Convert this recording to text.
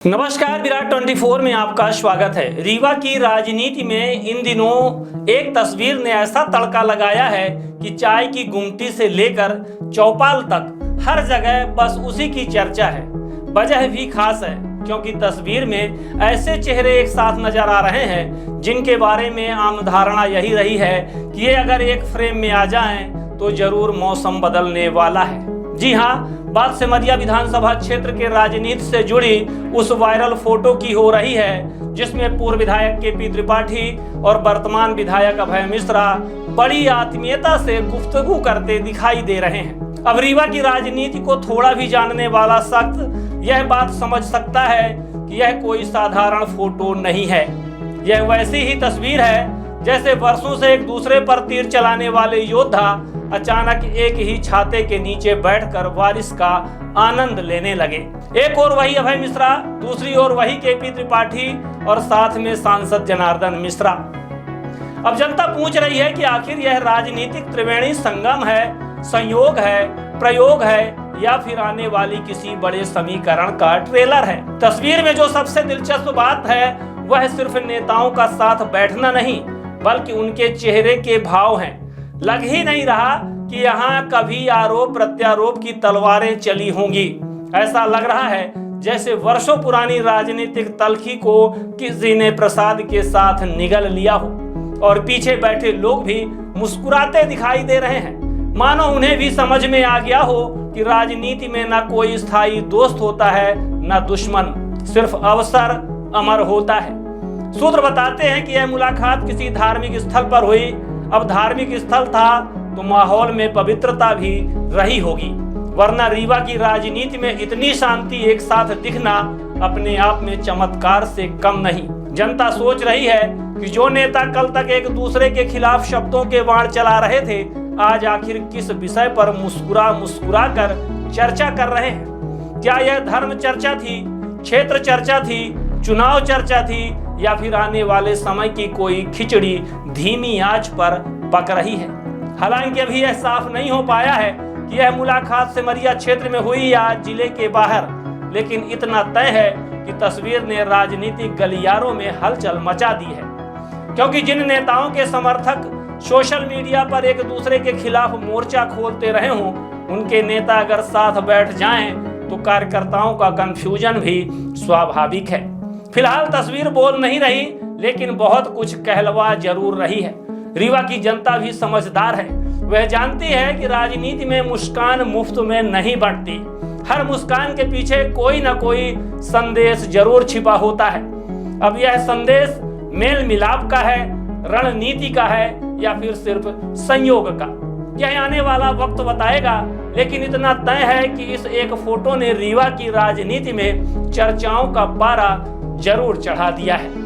नमस्कार, विराट 24 में आपका स्वागत है। रीवा की राजनीति में इन दिनों एक तस्वीर ने ऐसा तड़का लगाया है कि चाय की गुमटी से लेकर चौपाल तक हर जगह बस उसी की चर्चा है। वजह भी खास है क्योंकि तस्वीर में ऐसे चेहरे एक साथ नजर आ रहे हैं जिनके बारे में आम धारणा यही रही है कि ये अगर एक फ्रेम में आ जाएं तो जरूर मौसम बदलने वाला है। जी हाँ, बात सिमरिया विधानसभा क्षेत्र के राजनीति से जुड़ी उस वायरल फोटो की हो रही है जिसमें पूर्व विधायक केपी त्रिपाठी और वर्तमान विधायक अभय मिश्रा बड़ी आत्मीयता से गुफ्तगू करते दिखाई दे रहे हैं। अब रीवा की राजनीति को थोड़ा भी जानने वाला शख्स यह बात समझ सकता है कि यह कोई साधारण फोटो नहीं है। यह वैसी ही तस्वीर है जैसे वर्षों से एक दूसरे पर तीर चलाने वाले योद्धा अचानक एक ही छाते के नीचे बैठकर बारिश का आनंद लेने लगे। एक और वही अभय मिश्रा, दूसरी ओर वही केपी त्रिपाठी और साथ में सांसद जनार्दन मिश्रा। अब जनता पूछ रही है कि आखिर यह राजनीतिक त्रिवेणी संगम है, संयोग है, प्रयोग है या फिर आने वाली किसी बड़े समीकरण का ट्रेलर है। तस्वीर में जो सबसे दिलचस्प बात है वह सिर्फ नेताओं का साथ बैठना नहीं बल्कि उनके चेहरे के भाव हैं। लग ही नहीं रहा कि यहाँ कभी आरोप प्रत्यारोप की तलवारें चली होंगी। ऐसा लग रहा है जैसे वर्षों पुरानी राजनीतिक तल्खी को किसी ने प्रसाद के साथ निगल लिया हो और पीछे बैठे लोग भी मुस्कुराते दिखाई दे रहे हैं, मानो उन्हें भी समझ में आ गया हो कि राजनीति में न कोई स्थायी दोस्त होता है न दुश्मन, सिर्फ अवसर अमर होता है। सूत्र बताते हैं कि यह मुलाकात किसी धार्मिक स्थल पर हुई। अब धार्मिक स्थल था तो माहौल में पवित्रता भी रही होगी, वरना रीवा की राजनीति में इतनी शांति एक साथ दिखना अपने आप में चमत्कार से कम नहीं। जनता सोच रही है कि जो नेता कल तक एक दूसरे के खिलाफ शब्दों के बाण चला रहे थे आज आखिर किस विषय पर मुस्कुरा कर चर्चा कर रहे हैं। क्या यह धर्म चर्चा थी, क्षेत्र चर्चा थी, चुनाव चर्चा थी या फिर आने वाले समय की कोई खिचड़ी धीमी आंच पर पक रही है। हालांकि अभी यह साफ नहीं हो पाया है कि यह मुलाकात सिमरिया क्षेत्र में हुई या जिले के बाहर, लेकिन इतना तय है कि तस्वीर ने राजनीतिक गलियारों में हलचल मचा दी है। क्योंकि जिन नेताओं के समर्थक सोशल मीडिया पर एक दूसरे के खिलाफ मोर्चा खोलते रहे हों, उनके नेता अगर साथ बैठ जाएं तो कार्यकर्ताओं का कंफ्यूजन भी स्वाभाविक है। फिलहाल तस्वीर बोल नहीं रही लेकिन बहुत कुछ कहलवा जरूर रही है। रीवा की जनता भी समझदार है, वह जानती है कि राजनीति में मुस्कान मुफ्त में नहीं बढ़ती। हर मुस्कान के पीछे कोई ना कोई संदेश जरूर छिपा होता है। अब यह संदेश मेल मिलाप का है, रणनीति का है या फिर सिर्फ संयोग का, यह आने वाला वक्त बताएगा। लेकिन इतना तय है कि इस एक फोटो ने रीवा की राजनीति में चर्चाओं का पारा जरूर चढ़ा दिया है।